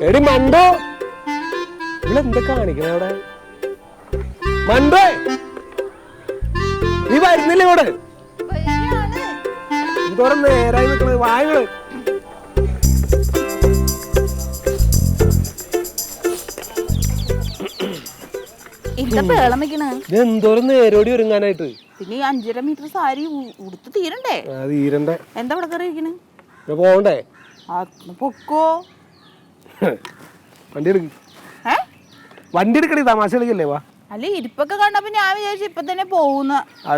എടി മണ്ടോ, ഇവിടെ എന്താ കാണിക്കണ അവിടെ? മണ്ടോ, നീ വരുന്നില്ല ഇവിടെ? എന്തോരം നേരായി നിൽക്കണത്, വായങ്ങള്. എന്തോരം നേരോടി ഒരുങ്ങാനായിട്ട്. പിന്നെ 5.5 മീറ്റർ സാരി ഉടുത്ത് തീരണ്ടേ? തീരണ്ടേ. എന്താ ഇവിടെ കറിയിക്കണേ? പോകണ്ടേ? പൊക്കോ. വണ്ടി എടുക്ക്. വണ്ടി എടുക്കണേ, തമാശ കളിക്കല്ലേ? വാ. അല്ല, ഇരിപ്പൊക്കെ കണ്ടപ്പോ ഞാൻ വിചാരിച്ചു ഇപ്പൊ തന്നെ പോകുന്ന.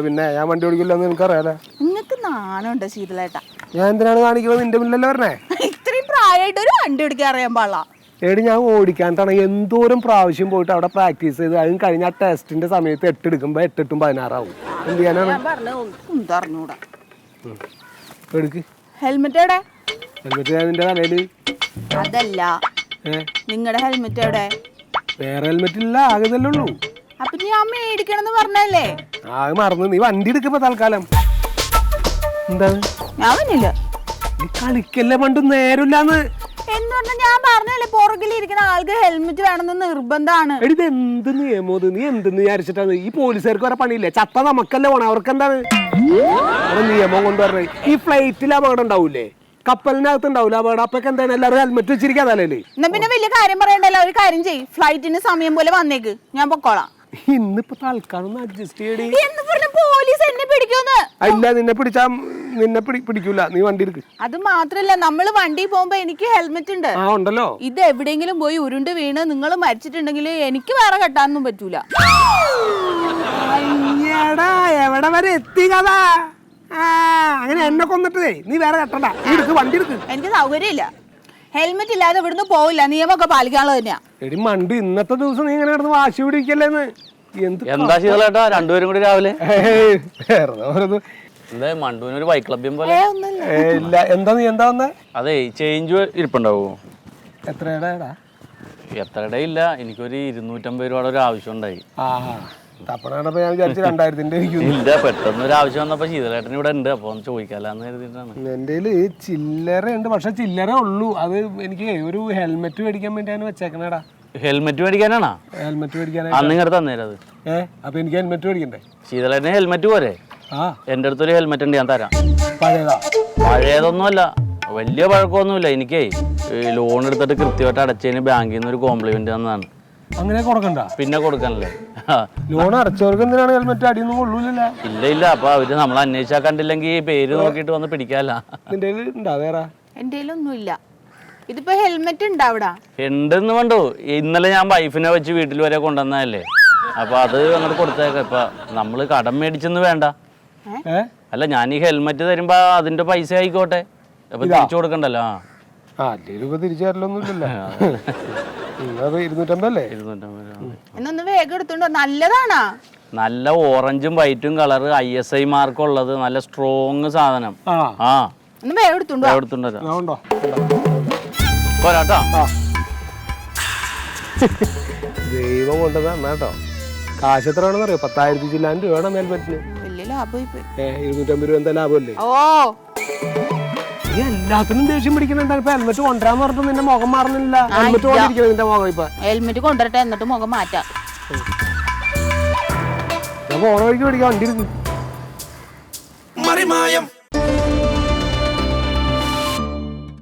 പിന്നെ ഞാൻ വണ്ടി ഓടിക്കില്ലെന്ന് നിനക്കറിയാലോ. നിങ്ങക്ക് നാണുണ്ട് ശീതളേട്ടാ. ഞാൻ എന്തിനാണ് കാണിക്കുന്നത്? നിന്റെ മുന്നിലല്ലേ പറഞ്ഞേ. ഇത്രയും പ്രായമായിട്ട് ഒരു വണ്ടി ഓടിക്കാൻ അറിയാൻ പാടില്ല. എടി, ഞാൻ ഓടിക്കാനാണ് എന്തോരം പ്രാവശ്യം പോയിട്ട് അവിടെ പ്രാക്ടീസ് ചെയ്ത് അതും കഴിഞ്ഞ ആ ടെസ്റ്റിന്റെ സമയത്ത് 8 എടുക്കുമ്പോ 8 8 16 ആവും. എന്ത് ചെയ്യാനാണ്? എടുക്ക്. ഹെൽമെറ്റ് എവിടെ? ഹെൽമെറ്റ് ഞാൻ നിന്റെ തലയില്. അതല്ല, നിങ്ങളുടെ ഹെൽമെറ്റ് എവിടെ? വേറെ ഹെൽമെറ്റ് ഇല്ല, ആകെതല്ലേ ഉള്ളൂ. അപ്പൊ ഞാൻ മേടിക്കണെന്ന് പറഞ്ഞല്ലേ? ആകെ മറന്നു. നീ വണ്ടി എടുക്കപ്പോ തൽക്കാലം. എന്താണ്? ഞാൻ വന്നില്ല. നീ കളിക്കല്ലേ, പണ്ട് നേരമില്ലാന്ന് എന്ന് പറഞ്ഞാൽ ഞാൻ പറഞ്ഞല്ലേ പുറകിലിരിക്കുന്ന ആൾക്ക് ഹെൽമെറ്റ് വേണമെന്ന് നിർബന്ധമാണ്. എടി, ഇത് എന്ത് നിയമോ? നീ എന്തെന്ന് വിചാരിച്ചിട്ടാണ്? ഈ പോലീസുകാർക്ക് വരെ പണിയില്ലേ? ചത്ത നമുക്കല്ലേ പോണേ, അവർക്ക് എന്താണ് നിയമം കൊണ്ടുവരണേ? ഈ ഫ്ലൈറ്റിൽ അപകടം ഉണ്ടാവൂലേ, കപ്പലിനകത്ത് ഉണ്ടാവൂല അപകടം. അപ്പൊ എന്താണ് എല്ലാവരും ഹെൽമെറ്റ് വെച്ചിരിക്കാതല്ലേ? എന്നാ പിന്നെ വലിയ കാര്യം പറയണ്ടല്ലോ. ഒരു കാര്യം ചെയ്യ്, ഫ്ലൈറ്റിന് സമയം പോലെ വന്നേക്ക്, ഞാൻ പൊക്കോളാം. ഇന്നിപ്പോ തൽക്കാലം അഡ്ജസ്റ്റ് ചെയ്യടി. പോലീസ് എന്നെ പിടിക്കൂന്ന്. അല്ല, നിന്നെ പിടിച്ചാ നിന്നെ പിടിക്കൂല. നീ വണ്ടി എടുക്ക്. അത് മാത്രല്ല, നമ്മള് വണ്ടി പോകുമ്പോ എനിക്ക് ഹെൽമെറ്റ് ഉണ്ട്. ഉണ്ടല്ലോ. ഇത് എവിടെയെങ്കിലും പോയി ഉരുണ്ട് വീണ് നിങ്ങൾ മരിച്ചിട്ടുണ്ടെങ്കിൽ എനിക്ക് വേറെ കെട്ടാനൊന്നും പറ്റൂല. എവിടെ വരെ എത്തി കഥ? അങ്ങനെ എന്നെ കൊന്നിട്ടേ നീ വേറെ കെട്ടണ്ട. വണ്ടി എടുക്ക്. എനിക്ക് സൗകര്യമില്ല. ഹെൽമെറ്റ് ഇല്ലാതെ ഇവിടുന്ന് പോവില്ല. നിയമമൊക്കെ പാലിക്കാനുള്ളത് തന്നെയാ. എടി മണ്ട്, ഇന്നത്തെ ദിവസം നീ ഇങ്ങനെ കിടന്ന് വാശി പിടിക്കല്ലേന്ന്. എന്താ ശീതളേട്ടാ രണ്ടുപേരും കൂടി രാവിലെ? മണ്ടുവിനൊരു ബൈക്ക് ക്ലബ്ബിയും പോലെ. ഇല്ല. എന്താ നീ എന്താ വന്നേ? അതെ, ചേഞ്ച് ഇരിപ്പുണ്ടാവോ? എത്രയുടെ ഇല്ല, എനിക്കൊരു 250 രൂപയുടെ ഒരു ആവശ്യം ഉണ്ടായി. ഞാൻ വിചാരിച്ചു 2000-ന്റെ ഇല്ല, പെട്ടെന്ന് ഒരു ആവശ്യം വന്നപ്പോ ശീതളേട്ടൻ ഇവിടെ ഉണ്ട്, അപ്പൊ ഒന്ന് ചോദിക്കാലാന്ന് കരുതിയിട്ടാണ്. എന്റെ ചില്ലറ ഉണ്ട്, പക്ഷെ ചില്ലറ ഉള്ളൂ. അത് എനിക്ക് ഒരു ഹെൽമെറ്റ് മേടിക്കാൻ വേണ്ടിയാണ് വെച്ചേക്കണേടാ. ഹെൽമെറ്റ് മേടിക്കാനാണോ? ഹെൽമെറ്റ് മേടിക്കാനാണ്. അന്ന് ഇങ്ങോട്ട് തന്നേരത്. അപ്പൊ എനിക്ക് ഹെൽമെറ്റ് മേടിക്കണ്ടേ? ശീതളേട്ടന് ഹെൽമെറ്റ് പോരെ? എന്റെ അടുത്തൊരു ഹെൽമെറ്റ് ഉണ്ട്, ഞാൻ തരാം. പഴയതാ? പഴയതൊന്നുമല്ല, വലിയ പഴക്കമൊന്നുമില്ല. എനിക്കേ ലോൺ എടുത്തിട്ട് കൃത്യമായിട്ട് അടച്ചതിന് ബാങ്കിൽ നിന്ന് ഒരു കോംപ്ലിമെന്റ് തന്നതാണ്. അങ്ങനെ കൊടുക്കണ്ട? പിന്നെ കൊടുക്കാനല്ലേ. ലോൺ അടച്ചവർക്ക് എന്തിനാണ് ഹെൽമെറ്റ്? അടിയൊന്നും കൊള്ളൂല. ഇല്ല, അപ്പൊ അവര് നമ്മൾ അന്വേഷിച്ചാൽ കണ്ടില്ലെങ്കിൽ പേര് നോക്കിട്ട് വന്ന് പിടിക്കാല. എന്റെ ഒന്നുമില്ല. ഇതിപ്പോ ഹെൽമെറ്റ് ഉണ്ട് അവിടെ? ഉണ്ടെന്ന് വേണ്ടോ, ഇന്നലെ ഞാൻ വൈഫിനെ വെച്ച് വീട്ടിൽ വരെ കൊണ്ടുവന്നതല്ലേ, അപ്പൊ അത് അങ്ങോട്ട് കൊടുത്തേക്കാം. ഇപ്പൊ നമ്മള് കടം മേടിച്ചെന്ന് വേണ്ട. അല്ല, ഞാൻ ഈ ഹെൽമെറ്റ് തരുമ്പോ അതിന്റെ പൈസ ആയിക്കോട്ടെ, അപ്പൊ തിരിച്ചു കൊടുക്കണ്ടല്ലോ. തിരിച്ചു തരലൊന്നുമില്ലല്ലോ. 250 എന്നൊന്ന് വേഗം എടുത്തോണ്ടോ. നല്ലതാണോ? നല്ല ഓറഞ്ചും വൈറ്റും കളർ, ISI മാർക്ക് ഉള്ളത്, നല്ല സ്ട്രോങ് സാധനം. ഒന്ന് വേഗം എടുത്തോണ്ടോ. പോരാട്ടോ. ദൈവം കൊണ്ടതാട്ടോ. കാശ് എത്രയാണെന്ന് അറിയോ? 10,000 ചില്ലാൻ രൂപ ഹെൽമെറ്റിന്. വലിയ ലാഭമായി 250 രൂപ എന്താ ലാഭമല്ലേ? നീ എല്ലാത്തിനും ദേഷ്യം പിടിക്കുന്നുണ്ട്. ഇപ്പൊ ഹെൽമെറ്റ് കൊണ്ടുവരാന്ന് പറഞ്ഞിട്ട് നിന്റെ മുഖം മാറുന്നില്ല. ഹെൽമെറ്റ് കൊണ്ടിരിക്കുന്നത് നിന്റെ മുഖം. ഇപ്പൊ ഹെൽമെറ്റ് കൊണ്ടുവരട്ടെ, എന്നിട്ട് മുഖം മാറ്റാം. ഞാൻ പോണ വഴിക്ക് പിടിക്കാം. വണ്ടി എടുക്കും. മറിമായം.